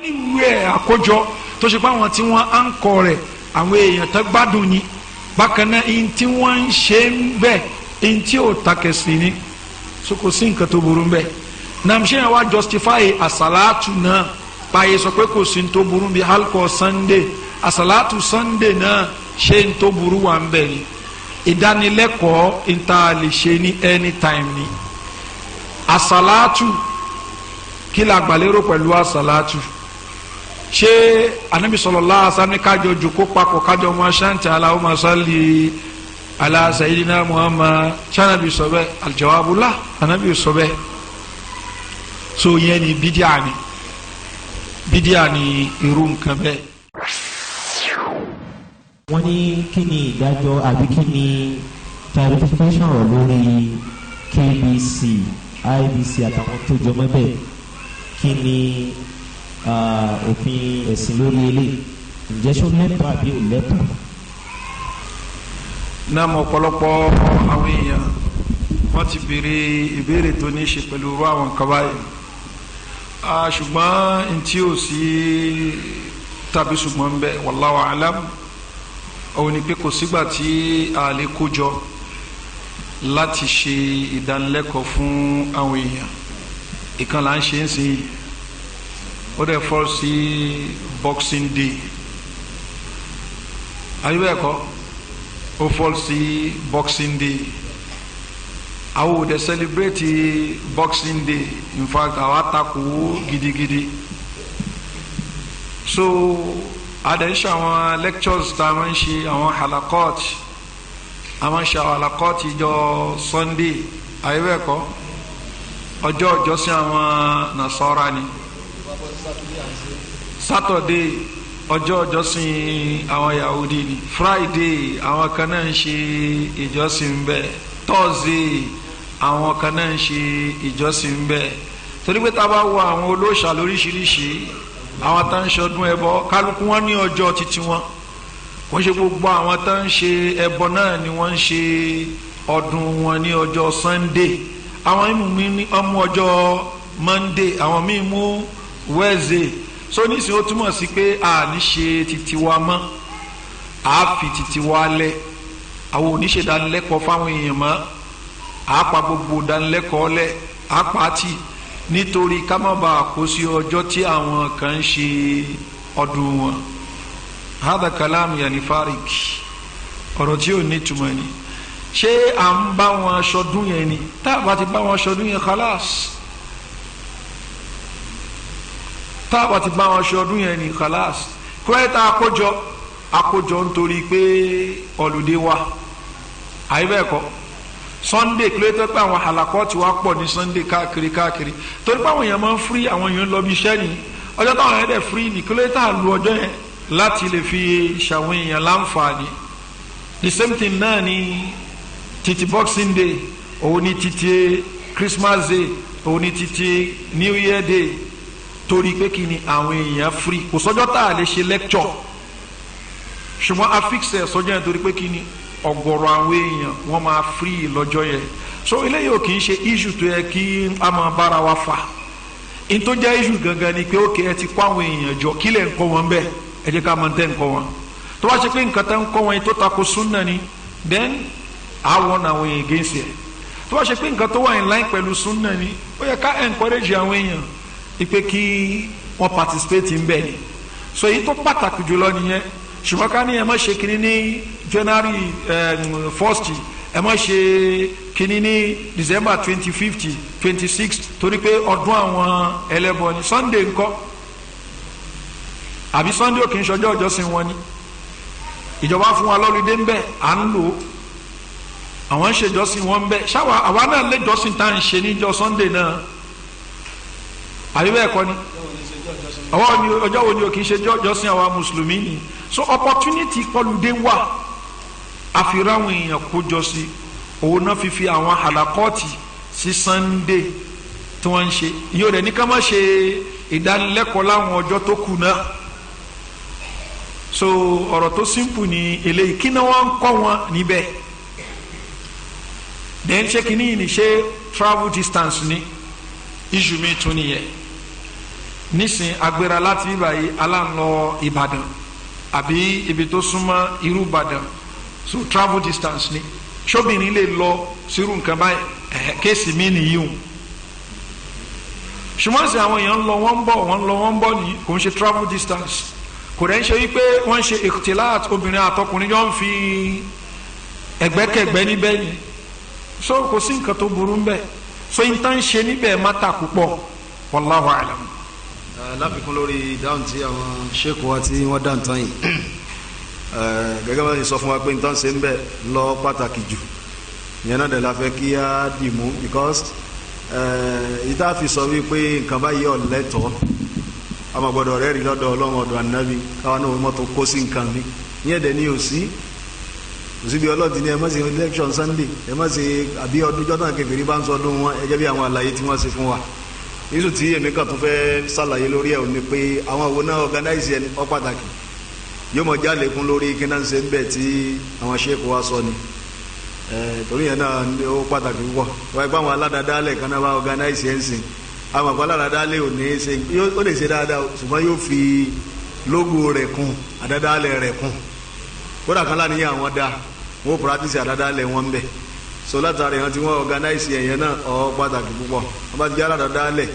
anywhere àkójọ tó ṣe pé àwọn tí wọ́n á ń kọ rẹ̀ àwọn èèyàn tó gbádùn ni bákan náà ihun tí wọ́n ń ṣe ń bẹ̀ ihun tí ò takẹ̀sì ni so kò sí nǹkan tó burú ń bẹ̀ nàmṣẹ́ yẹn wá justify àsàlátù náà báyìí sọ pé kò sí ní tó burú bí halkọ Sunday àsàlátù Sunday náà ṣe ní tó burú wà ń bẹ̀ ni ìdánilẹ́kọ̀ọ́ ìta lè ṣe ní anytime ni àsàlátù kí la gbàlérò pẹ̀lú àsàlátù ṣé anabi sallallahu alaihi wasallam kájọ jòkó papọ̀ kájọ mọ́ ṣáǹtì Allahumma salli ala sayyidina Muhammad ṣáàbì sọ bẹ́ẹ̀ aljawabu la anabi sọ bẹ́ẹ̀ so yẹn ni bídíà ni irú nǹkan bẹ́ẹ̀. wọ́n ní kí ni ìdájọ́ àbí kí ni clarification rọ̀ lórí KBC IBC àtàwọn tó jọmọ́ bẹ́ẹ̀ kí ni òfin ẹ̀sìn lórí eléyìí ǹjẹ́ ṣó lẹ́tọ̀ọ́ àbí ò lẹ́tọ̀ọ́. náà mọ ọ̀pọ̀lọpọ̀ àwọn èèyàn wọ́n ti béèrè ìbéèrè tó ní í ṣe pẹ̀lú irú àwọn nǹkan báyìí ṣùgbọ́n ntí ò sí tàbí ṣùgbọ́n ń bẹ wallahu alam òun ni pé kò sígbà tí a lè kójọ láti ṣe ìdánilẹ́kọ̀ọ́ fún àwọn èèyàn ìkan là ń ṣe ń sìn yìí ó dẹ̀ fall sí Boxing Day ayúbẹ̀ẹ́kọ́ ó fall sí Boxing Day àwọn ò dẹ̀ celebrate Boxing Day in fact àwọn àtakò gidigidi so adẹ́sẹ̀ àwọn lectures tá a máa ń ṣe àwọn halakot a máa ń ṣe àwọn halakot ìjọ Sunday ayúbẹ̀ẹ́kọ́ ọjọ́ ìjọsìn àwọn Nasara ni Saturday ọjọ́ ìjọsìn àwọn Yahudi ni Friday àwọn kan náà ń ṣe ìjọsìn bẹ́ẹ̀ Thursday àwọn kan náà ń ṣe ìjọsìn bẹ́ẹ̀ torí pé tá a bá wo àwọn olóòṣà lóríṣiríṣi àwọn tá ń ṣọdún ẹbọ kálukú wọn ní ọjọ́ títí wọn kò ń ṣe gbogbo àwọn tá ń ṣe ẹbọ náà ni wọ́n ń ṣe ọdún wọn ní ọjọ́ Sunday àwọn míì ní ọmú ọjọ́ Monday àwọn míì mú Wednesday so nísìnyí ó túmọ̀ sí pé a ní ṣe títí wa mọ́ a fi títí wa lẹ̀ àwọn oníṣe dánilẹ́kọ̀ọ́ fáwọn èèyàn mọ́ a pa gbogbo dánilẹ́kọ̀ọ́ lẹ̀ a pa tì nítorí ká má bàa kó sí ọjọ́ tí àwọn kan ń ṣe ọdún wọn hada kalam yani farik ọ̀rọ̀ tí ò ní túmọ̀ ni ṣé à ń bá wọn aṣọdún yẹn ni tá a bá ti bá wọn aṣọdún yẹn khalas tá a bá ti bá wọn aṣọdún yẹn ni khalas kúrẹ́tà àkójọ nítorí pé ọ̀lùdé wa àyíbẹ̀ẹ́kọ́ Sunday kílódé pé àwọn àlàkọ́ ti wá pọ̀ ní Sunday káàkiri torí pé àwọn èèyàn máa ń free àwọn èèyàn lọ bí iṣẹ́ ni ọjọ́ táwọn èèyàn dẹ̀ free ní kílódé tá a lu ọjọ́ yẹn láti lè fi ṣàwọn èèyàn láǹfààní the same thing náà ni títí Boxing Day òun ni títí Christmas Day òun ni títí New Year Day torí pé kí ni àwọn èèyàn free kò sọ́jọ́ tá a lè ṣe lecture ṣùgbọ́n a fix ẹ̀ sọ́jọ́ yẹn torí pé kí ni ọ̀gọ̀rọ̀ àwọn èèyàn wọ́n máa free lọ́jọ́ yẹn so eléyìí ò kì í ṣe issue tó yẹ kí a máa bára wa fà in tó jẹ́ issue gangan ni pé ó kẹ́ ẹ ti kó àwọn èèyàn jọ kí lè ń kọ́ wọn bẹ́ẹ̀ ẹ jẹ́ ká máa tẹ́ ń kọ́ wọn tó bá ṣe pé nǹkan tẹ́ ń kọ́ wọn yìí tó tako sunna ni then àwọn àwọn èèyàn against ẹ̀ tó bá ṣe pé nǹkan tó wà in line pẹ̀lú sunna ni ó yẹ ká encourage àwọn èèyàn ipe kí wọ́n participate ń bẹ̀ ni so èyí tó pàtàkì jùlọ nìyẹn ṣùgbọ́n ká ní ẹ má ṣe kínní ní January 1st ẹ má ṣe kínní ní December 25th 26th torí pé ọdún àwọn ẹlẹ́bọ ni Sunday ńkọ́ àbí Sunday ò kì í ṣọjọ́ ìjọsìn wọn ni ìjọba fún wa lọ́lùdé ńbẹ à ń lò àwọn ń ṣèjọsìn wọn ńbẹ ṣáwa àwa náà lè jọsìn tá à ń ṣe níjọ́ Sunday náà àbí bẹ́ẹ̀ kọ́ ni ọjọ́ wo ni o kì í ṣe jọ́sìn àwa mùsùlùmí ni so opportunity kọlùdé wà àfihàn èèyàn kójọ sí òun náà fífi àwọn àlàkọ́ọ̀tì sí Sunday tí wọ́n ń ṣe yóò rẹ̀ ní ká má ṣe ìdánilẹ́kọ̀ọ́ láwọn ọjọ́ tó kù náà so ọ̀rọ̀ tó simple ni eléyìí kí náà wọ́n ń kọ́ wọn níbẹ̀ then ṣé kí ni ṣe travel distance ni issue mi tún nìyẹn nísìn agbéra láti ibàyí aláǹlọ Ìbàdàn àbí ibi tó súnmọ́ irú Ìbàdàn so travel distance ni ṣóbìnrin lè lọ sírú nǹkan báyìí kéèsì mí nìyí o ṣùgbọ́n sí àwọn èèyàn ń lọ wọ́n ń bọ̀ ní kò ń ṣe travel distance kò rẹ̀ ń ṣe wípé wọ́n ń ṣe ikhtilat obìnrin àtọkùnrin jọ ń fi ẹgbẹ́kẹ̀gbẹ́ níbẹ̀ ni so kò sí nǹkan tó burú níbẹ̀ so n tán ṣe níbẹ̀ mátà púpọ̀ wallahu a'lam. láfikún lórí ìdáhùn tí àwọn ṣéèkù wa tí wọ́n dá nǹkan yìí gẹ́gẹ́ bá ṣe sọ fún wa pé n tán ṣe ń bẹ̀ lọ pàtàkì jù ìyẹn náà dẹ̀ la fẹ́ kí á dì mú because ìta fi sọ wípé nǹkan báyìí ọ̀lẹ́tọ̀ọ́ àmọ́ gbọ́dọ̀ rẹ́ẹ̀rí lọ́dọ̀ Ọlọ́run ọ̀dọ̀ ànábì káwọn náà mọ́tò kó sí nǹkan mi ìyẹn dẹ̀ ní òsì bí ọlọ́ọ̀dì ni ẹ má ṣe election Sunday ẹ má ṣe àbí ọdún jọ́tàn kẹfìrí bá ń sọ ọdún wọn ẹgẹ́ bí àwọn àlàyé tí wọ́n ṣe fún wa yíṣù tí èmi kan tún fẹ́ ṣàlàyé lórí ẹ̀ ò ní pé àwọn òwò náà organize ẹ̀ ọ pàtàkì yóò mọ̀ jálè kún lórí kí náà ń ṣe ń bẹ̀ tí àwọn ṣéèkù wa sọ ni torí yẹn náà ó pàtàkì púpọ̀ wáyé pé àwọn aládàádálẹ̀ kan náà bá organize ẹ̀ ń sìn àwọn àpò aládàádálẹ̀ ò ní ṣe ó lè ṣe dáadáa ṣùgbọ́n yóò fi logo rẹ̀ kún àdàádálẹ̀ rẹ̀ kún kódà kan láníyàn àwọn dáa wọ́n practice àdàádálẹ̀ wọn bẹ̀ so látàrí wọn tí wọ́n organize ẹ̀yẹn náà ó pàtàkì púpọ̀ wọ́n bá ti jẹ́ aládàádálẹ̀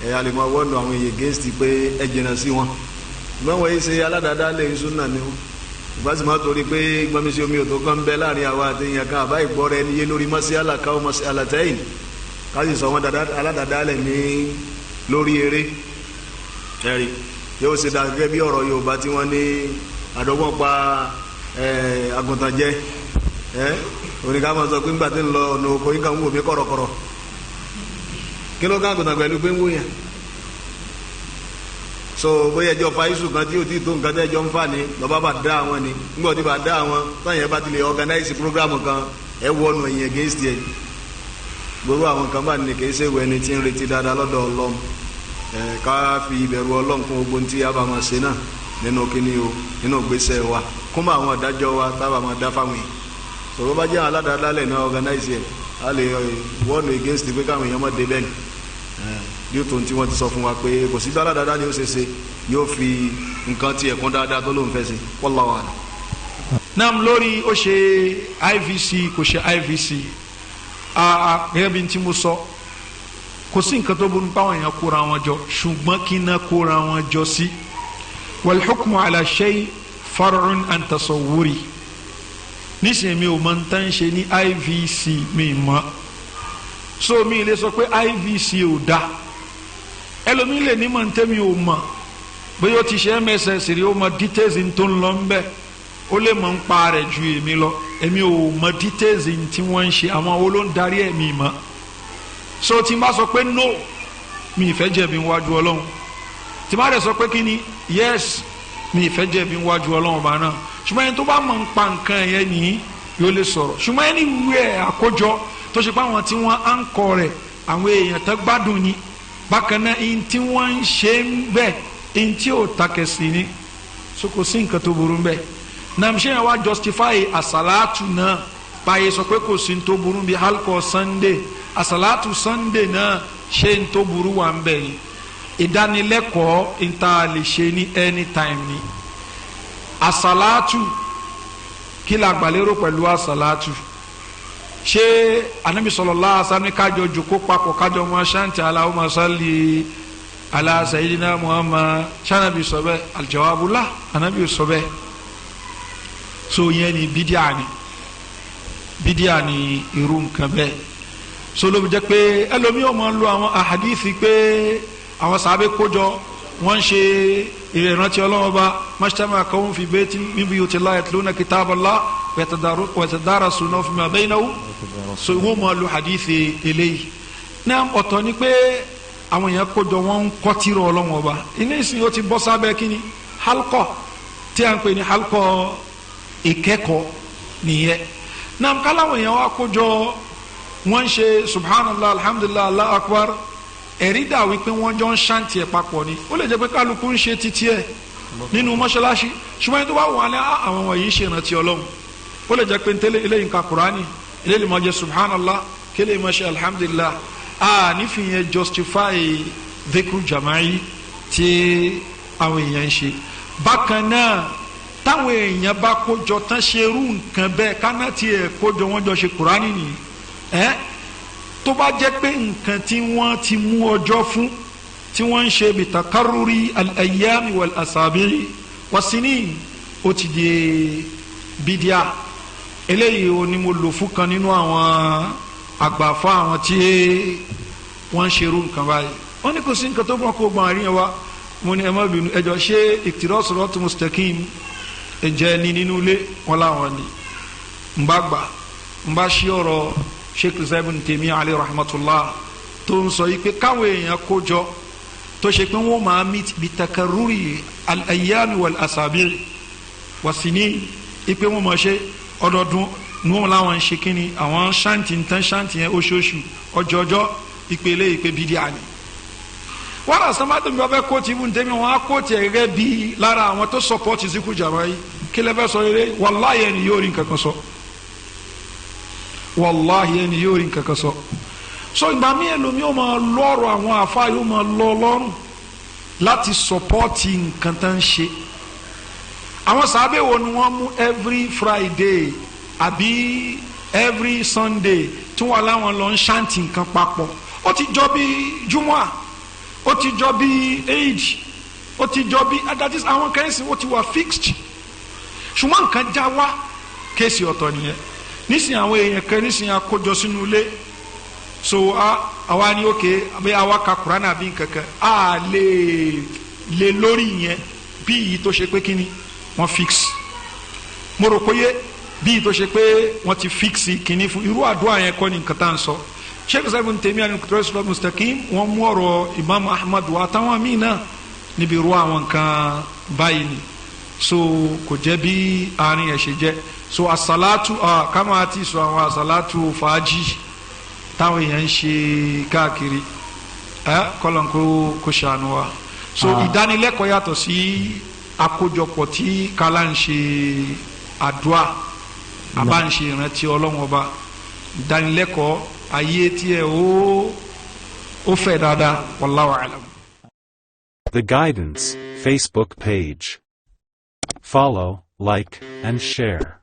ẹ̀yà lè máa wọ́n àwọn èèyàn against pé ẹ jìnnà sí wọn ṣùgbọ́n wọ́n yìí ṣe aládàádálẹ̀ ìṣúná ni wọ́n ìgbà tí wọ́n torí pé gbọ́mísí omi ò tó kán bẹ́ láàrin àwa àti èèyàn kan àbá ìgbọ́ rẹ níye lórí mọ́síálà káwọ́ mọ́síálà tẹ́yìn káṣí sọ wọn aládàádálẹ̀ ní lórí eré ẹ̀rí yóò ṣe dá gẹ́gẹ́ bí ọ̀rọ̀ Yorùbá tí wọ́n ní àdọ́gbọ́n pa àgùntàn jẹ oníkà máa sọ pé ńgbà tí ń lọ ọ̀nà oko yín kan ń wò mí kọ̀rọ̀kọ̀rọ̀ kí ló ká àgùntàn pẹ̀lú pé ń wò yẹn so bóyá ẹjọ́ fáyísù kan tí ó ti tó nǹkan tí ẹjọ́ ń fà ní lọ́ba bá dá àwọn ni ńgbà tí bá dá àwọn táyà ẹ bá ti lè organize program kan ẹ wọnú ẹ̀yìn against ẹ gbogbo àwọn kan bá ní kì í ṣe ìwé ẹni tí ń retí dáadáa lọ́dọ̀ Ọlọ́run ká fi ìbẹ̀rù Ọlọ́run fún gbogbo tí a bá máa ṣe náà nínú kíní o nínú ìgbésẹ̀ wa kún bá àwọn àdájọ́ wa tábà máa dá fáwọn yìí sọ̀rọ̀ bá jẹ́ aládàádálẹ̀ náà organize ẹ̀ a lè wọ́n against pé káwọn èèyàn má dé bẹ́ẹ̀ ni yóò tó tí wọ́n ti sọ fún wa pé kò sí gbára dáadáa ni ó ṣe ṣe yóò fi nǹkan tí ẹ̀kún dáadáa tó lóun fẹ́ ṣe wallahu a'lam. nam lórí ó ṣe IVC kò ṣe IVC gẹ́gẹ́ bí n tí mo sọ kò sí nǹkan tó burú báwọn èèyàn kóra wọn jọ ṣùgbọ́n kí n náà kóra wọn jọ sí wal hukmu ala shay far'un an tasawwuri nísìnyí mi ò mọ tán ṣe ní IVC mi mọ́ so mi lè sọ pé IVC ò da ẹlòmíì lè ní mọ̀ ntẹ́ mi ò mọ̀ bóyá ó ti ṣe MSS rí ó mọ details tó ń lọ ń bẹ́ ó lè mọ̀ ń pa rẹ̀ ju èmi lọ èmi ò mọ details tí wọ́n ń ṣe àwọn wo ló ń darí ẹ̀mí mọ́ so tí n bá sọ pé no mi ìfẹ́ jẹ̀bi wájú Ọlọ́run tí n bá rẹ̀ sọ pé kí ni yes mi ìfẹ́ jẹ̀bi wájú Ọlọ́run ọba náà ṣùgbọ́n ẹni tó bá mọ̀ ń pa nǹkan yẹn nìyí yóò lè sọ̀rọ̀ ṣùgbọ́n ẹni wúwẹ́ àkójọ tó ṣe pé àwọn tí wọ́n á ń kọ rẹ̀ àwọn èèyàn tó gbádùn ni bákan náà ihun tí wọ́n ń ṣe ń bẹ̀ ihun tí ò takẹ̀sì ni so kò sí nǹkan tó burú bẹ́ẹ̀ nàmṣẹ́ yẹn wá justify àsàlátù náà báyìí sọ pé kò sí ní tó burú bíi halkọ Sunday àsàlátù Sunday náà ṣé ní tó burú wà ń bẹ̀ ni ìdánilẹ́kọ̀ọ́ ìta lè ṣe ní anytime ni àsàlátù kí la gbàlérò pẹ̀lú àsàlátù ṣé anabi sallallahu alaihi wasallam kájọ jòkó papọ̀ kájọ mọ ṣáǹtì Allahumma salli ala sayyidina Muhammad ṣáǹtì sọ̀bẹ́ aljawabu la anabi sọ̀bẹ́ so yẹn ni bídíà ni irú nǹkan bẹ́ẹ̀ so ló fi jẹ́ pé ẹlòmíì máa ń lo àwọn ahadithi pé àwọn sàbẹ̀ kójọ wọ́n ń ṣe ìrántí Ọlọ́run Ọba mashtama qawmun fi baytin min buyutillahi yatluna kitaballah wẹ̀tẹ̀dára fima baynahum so wọ́n mọ̀ lu hadithi eléyìí náà ọ̀tọ̀ ni pé àwọn èèyàn kójọ wọ́n ń kọ́tìrọ̀ Ọlọ́run Ọba ilé ìsìn yóò ti bọ́ sábẹ́ kínní halkọ tí a ń pè ní halkọ ìkẹ́kọ̀ọ́ nìyẹn náà káláwọn èèyàn wá kójọ wọ́n ń ṣe subhanallah alhamdulillah allah akbar ẹ̀rí dà wípé wọ́n jọ ń ṣàǹtì ẹ̀ papọ̀ ni ó lè jẹ́ pé kálukú ń ṣe títí ẹ̀ nínú mọ́ṣáláṣí ṣùgbọ́n ẹni tó bá wà ní àwọn wọ̀nyí ṣe ìrántí Ọlọ́run ó lè jẹ́ pé eléyìí ń ka Kùránì eléyìí máa jẹ́ subhanallah kéléyìí máa ṣe alhamdulillah nífìyẹn justify dhikru jama'i tí àwọn èèyàn ń ṣe bákan náà táwọn èèyàn bá kójọ tán ṣe irú nǹkan bẹ́ẹ̀ káná tiẹ̀ kójọ wọ́n jọ ṣe kúránì nìyí tó bá jẹ́ pé nǹkan tí wọ́n ti mú ọjọ́ fún tí wọ́n ń ṣe bitakaruri al-ayyami wal-asabi'i wasinin ó ti di bídíà eléyìí ó ní mo lò fún kan nínú àwọn àgbàfọ́ àwọn tí wọ́n ń ṣerú nǹkan báyìí wọ́n ní kò sí nǹkan tó gbọ́n kó gbọ́n àríyàn wa mo ní ẹ má bínú ẹjọ́ ṣé iqtirasiratu mustaqim ẹ̀jẹ̀ ni nínú ilé wọn láwọn ni ń bá gbà ń bá ṣí ọ̀rọ̀ Sheikh Ibn Taymiyyah alayhi rahmatullah tó ń sọ yìí pé káwọn èèyàn kó jọ tó ṣe pé wọ́n máa meet bitakaruri al-ayyami wal-asabi'i wasinin ipe wọ́n máa ṣe ọdọọdún ní wọn làwọn ń ṣe kínní àwọn ṣáǹtì nǹkan ṣáǹtì yẹn oṣooṣù ọjọọjọ ìpele ìpè bídíà ni wọn rà sọmọdé mi bá fẹ́ kóòtù Ibn Taymiyyah wọn á kóòtù ẹ gẹ́gẹ́ bíi lára àwọn tó sọpọ́tì síkú jàrọ yìí kí lè fẹ́ sọ rere wàláhì ẹni yóò rí nǹkan kan sọ wàláhì ẹni yóò rí nǹkan kan sọ so ìgbà mi ẹlòmí ó máa lọ́rọ̀ àwọn àfa yóò máa lọ lọ́rùn láti sọpọ́tì nǹkan tó ń ṣe àwọn sábẹ́ wo ni wọ́n mú every Friday àbí every Sunday tí wọ́n láwọn lọ ń ṣáǹtì nǹkan papọ̀ ó ti jọ bí Jum'Ah ó ti jọ bí Eid ó ti jọ bí adatis àwọn kẹ́hìnsì ó ti wà fixed ṣùgbọ́n nǹkan já wá kéèsì ọ̀tọ̀ nìyẹn nísìnyí àwọn èèyàn kan nísìnyí àkójọ sínú ilé so àwa ni òkè àbí àwa ka Kùránì àbí nǹkankan a lè lórí yẹn bí yìí tó ṣe pé kíni wọ́n fix mo rò péye bí yìí tó ṣe pé wọ́n ti fix kíní fún irú àdúrà yẹn kọ́ ni nǹkan tá à ń sọ Sheikh Ibn Taymiyyah ní iqtirasiratu mustaqim wọ́n mú ọ̀rọ̀ Imam Ahmad wa àtàwọn míì náà níbi irú àwọn nǹkan báyìí ni so kò jẹ́ bí àárín ẹ̀ ṣe jẹ́ so asalatu kama àti sọ àwọn asalatu fàájì táwọn èèyàn ń ṣe káàkiri kọlọn kó ṣàánú wa so ìdánilẹ́kọ̀ọ́ yàtọ̀ sí àkójọpọ̀ tí kálá ń ṣe àdúà àbá ń ṣe ìrántí Ọlọ́run ọba ìdánilẹ́kọ̀ọ́ ayé tí ẹ ó fẹ́ dáadáa wallahu a'lam. The Guidance Facebook page. Follow, like, and share.